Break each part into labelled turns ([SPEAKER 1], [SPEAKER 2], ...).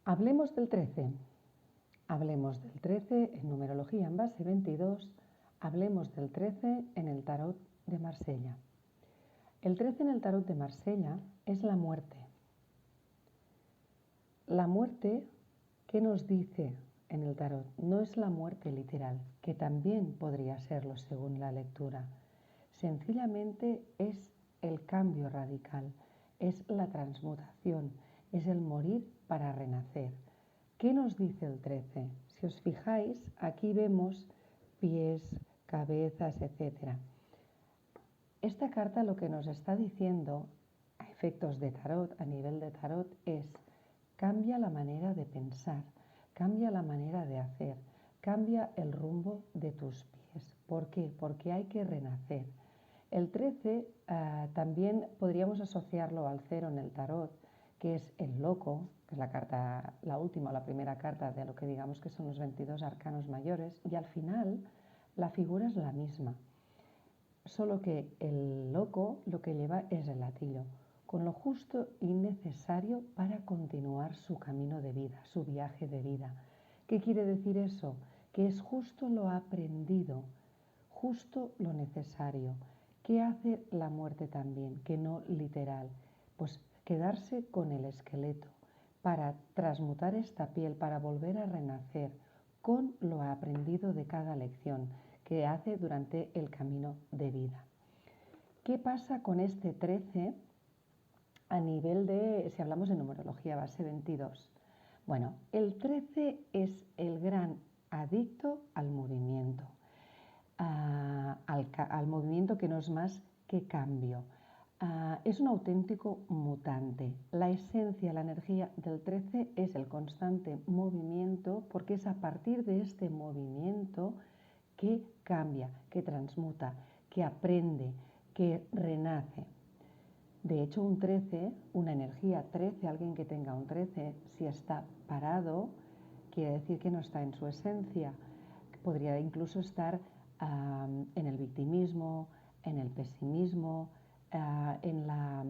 [SPEAKER 1] Hablemos del 13. Hablemos del 13 en numerología en base 22. Hablemos del 13 en el tarot de Marsella. El 13 en el tarot de Marsella es la muerte. La muerte, ¿qué nos dice en el tarot? No es la muerte literal, que también podría serlo según la lectura. Sencillamente es el cambio radical, es la transmutación, es el morir para renacer. ¿Qué nos dice el 13? Si os fijáis, aquí vemos pies, cabezas, etc. Esta carta lo que nos está diciendo, a efectos de tarot, a nivel de tarot, es cambia la manera de pensar, cambia la manera de hacer, cambia el rumbo de tus pies. ¿Por qué? Porque hay que renacer. El 13 también podríamos asociarlo al 0 en el tarot, que es el loco, que es la carta, la última o la primera carta de lo que digamos que son los 22 arcanos mayores, y al final la figura es la misma, solo que el loco lo que lleva es el latillo, con lo justo y necesario para continuar su camino de vida, su viaje de vida. ¿Qué quiere decir eso? Que es justo lo aprendido, justo lo necesario. ¿Qué hace la muerte también? Que no literal. Pues quedarse con el esqueleto para transmutar esta piel, para volver a renacer con lo aprendido de cada lección que hace durante el camino de vida. ¿Qué pasa con este 13 a nivel de, si hablamos de numerología base 22? Bueno, el 13 es el gran adicto al movimiento. Al movimiento que no es más que cambio. Es un auténtico mutante. La esencia, la energía del 13 es el constante movimiento, porque es a partir de este movimiento que cambia, que transmuta, que aprende, que renace. De hecho, un 13, una energía 13, alguien que tenga un 13, si está parado, quiere decir que no está en su esencia. Podría incluso estar en el victimismo, en el pesimismo, en la,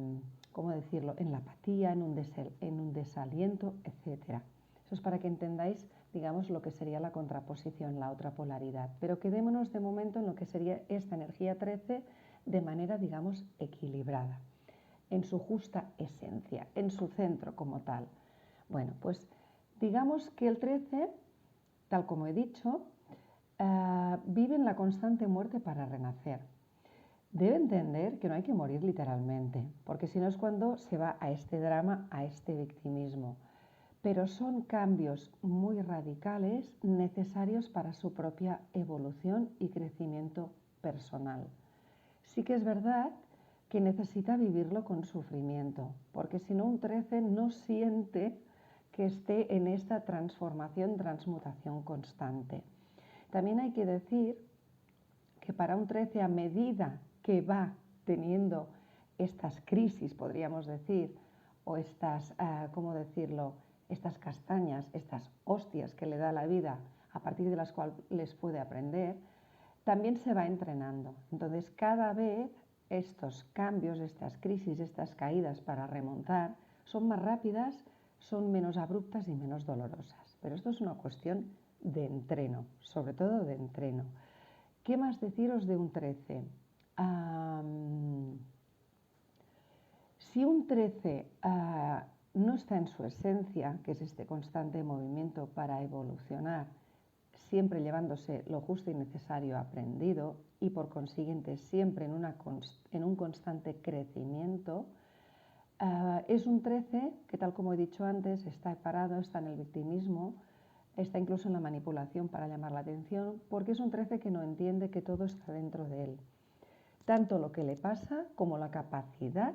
[SPEAKER 1] ¿cómo decirlo?, en la apatía, en un desaliento, etc. Eso es para que entendáis, digamos, lo que sería la contraposición, la otra polaridad. Pero quedémonos de momento en lo que sería esta energía 13 de manera, digamos, equilibrada, en su justa esencia, en su centro como tal. Bueno, pues digamos que el 13, tal como he dicho, vive en la constante muerte para renacer. Debe entender que no hay que morir literalmente, porque si no es cuando se va a este drama, a este victimismo. Pero son cambios muy radicales necesarios para su propia evolución y crecimiento personal. Sí que es verdad que necesita vivirlo con sufrimiento, porque si no un 13 no siente que esté en esta transformación, transmutación constante. También hay que decir que para un 13, a medida que va teniendo estas crisis, podríamos decir, o estas, ¿cómo decirlo?, estas castañas, estas hostias que le da la vida, a partir de las cuales puede aprender, también se va entrenando. Entonces, cada vez estos cambios, estas crisis, estas caídas para remontar, son más rápidas, son menos abruptas y menos dolorosas. Pero esto es una cuestión de entreno, sobre todo de entreno. ¿Qué más deciros de un 13? Si un 13 no está en su esencia, que es este constante movimiento para evolucionar, siempre llevándose lo justo y necesario aprendido y por consiguiente siempre en un constante crecimiento, es un 13 que, tal como he dicho antes, está parado, está en el victimismo, está incluso en la manipulación para llamar la atención, porque es un 13 que no entiende que todo está dentro de él. Tanto lo que le pasa como la capacidad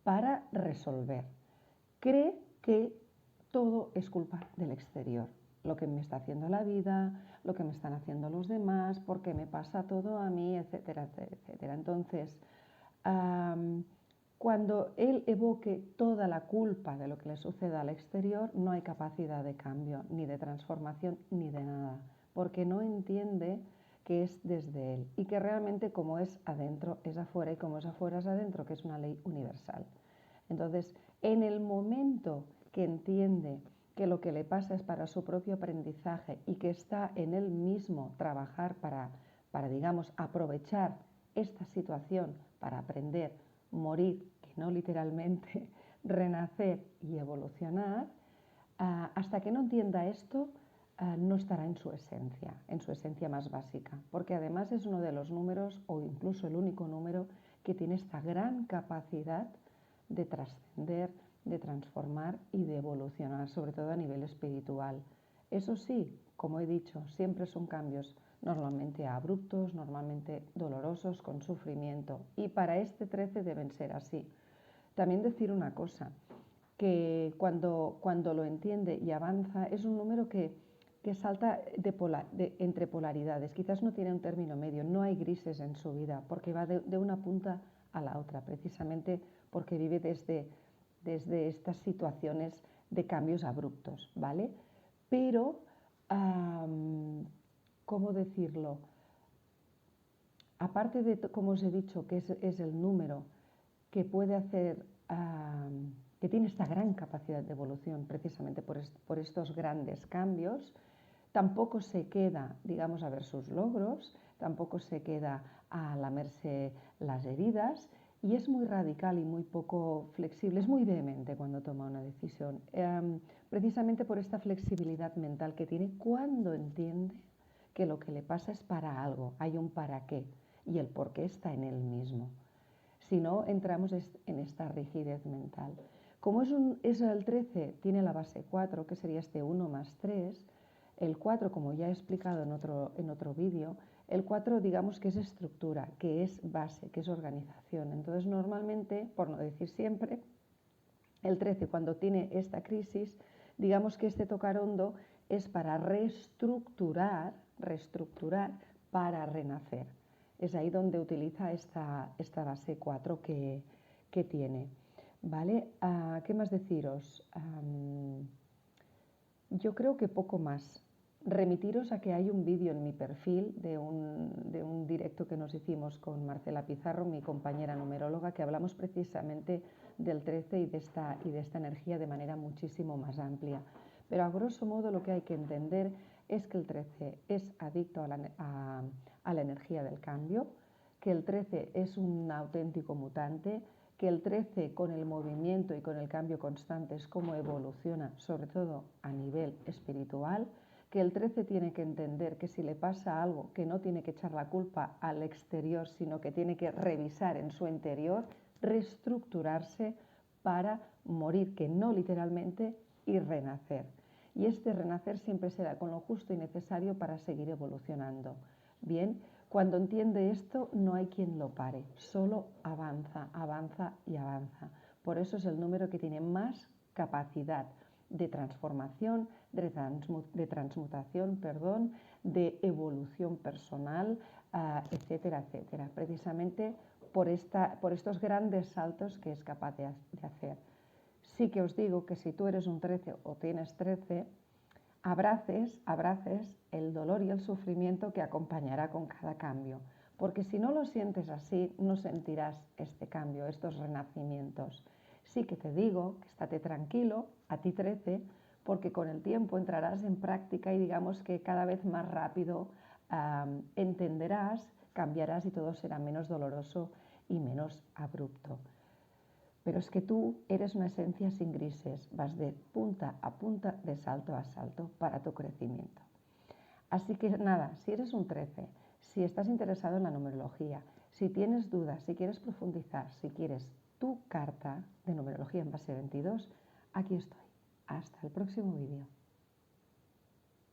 [SPEAKER 1] para resolver. Cree que todo es culpa del exterior. Lo que me está haciendo la vida, lo que me están haciendo los demás, por qué me pasa todo a mí, etcétera, etcétera. Entonces, cuando él evoque toda la culpa de lo que le suceda al exterior, no hay capacidad de cambio, ni de transformación, ni de nada, porque no entiende que es desde él y que realmente como es adentro es afuera y como es afuera es adentro, que es una ley universal. Entonces, en el momento que entiende que lo que le pasa es para su propio aprendizaje y que está en él mismo trabajar para digamos, aprovechar esta situación para aprender, morir, que no literalmente, renacer y evolucionar, hasta que no entienda esto, no estará en su esencia más básica, porque además es uno de los números, o incluso el único número, que tiene esta gran capacidad de trascender, de transformar y de evolucionar, sobre todo a nivel espiritual. Eso sí, como he dicho, siempre son cambios normalmente abruptos, normalmente dolorosos, con sufrimiento, y para este 13 deben ser así. También decir una cosa, que cuando lo entiende y avanza, es un número que salta entre polaridades. Quizás no tiene un término medio, no hay grises en su vida, porque va de una punta a la otra, precisamente porque vive desde estas situaciones de cambios abruptos, ¿vale? Pero, ¿cómo decirlo? Aparte de, como os he dicho, que es el número que puede hacer, que tiene esta gran capacidad de evolución precisamente por estos grandes cambios, tampoco se queda, digamos, a ver sus logros, tampoco se queda a lamerse las heridas y es muy radical y muy poco flexible, es muy vehemente cuando toma una decisión, precisamente por esta flexibilidad mental que tiene cuando entiende que lo que le pasa es para algo, hay un para qué y el por qué está en él mismo. Si no, entramos en esta rigidez mental. Como es el 13, tiene la base 4, que sería este 1 más 3, el 4, como ya he explicado en otro vídeo, el 4 digamos que es estructura, que es base, que es organización. Entonces normalmente, por no decir siempre, el 13 cuando tiene esta crisis, digamos que este tocar hondo es para reestructurar para renacer. Es ahí donde utiliza esta base 4 que tiene. ¿Vale? ¿Qué más deciros? Yo creo que poco más. Remitiros a que hay un vídeo en mi perfil de un directo que nos hicimos con Marcela Pizarro, mi compañera numeróloga, que hablamos precisamente del 13 y de esta energía de manera muchísimo más amplia. Pero a grosso modo lo que hay que entender es que el 13 es adicto a la energía del cambio, que el 13 es un auténtico mutante, que el 13 con el movimiento y con el cambio constante es como evoluciona, sobre todo a nivel espiritual, que el 13 tiene que entender que si le pasa algo, que no tiene que echar la culpa al exterior, sino que tiene que revisar en su interior, reestructurarse para morir, que no literalmente, y renacer. Y este renacer siempre será con lo justo y necesario para seguir evolucionando. Bien, cuando entiende esto no hay quien lo pare, solo avanza, avanza y avanza. Por eso es el número que tiene más capacidad de transformación, de transmutación, de evolución personal, etcétera, etcétera. Precisamente por estos grandes saltos que es capaz de hacer. Sí que os digo que si tú eres un 13 o tienes 13, abraces el dolor y el sufrimiento que acompañará con cada cambio, porque si no lo sientes así, no sentirás este cambio, estos renacimientos. Sí que te digo que estate tranquilo, a ti 13, porque con el tiempo entrarás en práctica y digamos que cada vez más rápido entenderás, cambiarás y todo será menos doloroso y menos abrupto. Pero es que tú eres una esencia sin grises, vas de punta a punta, de salto a salto para tu crecimiento. Así que nada, si eres un 13, si estás interesado en la numerología, si tienes dudas, si quieres profundizar, si quieres tu carta de numerología en base 22, aquí estoy. Hasta el próximo vídeo.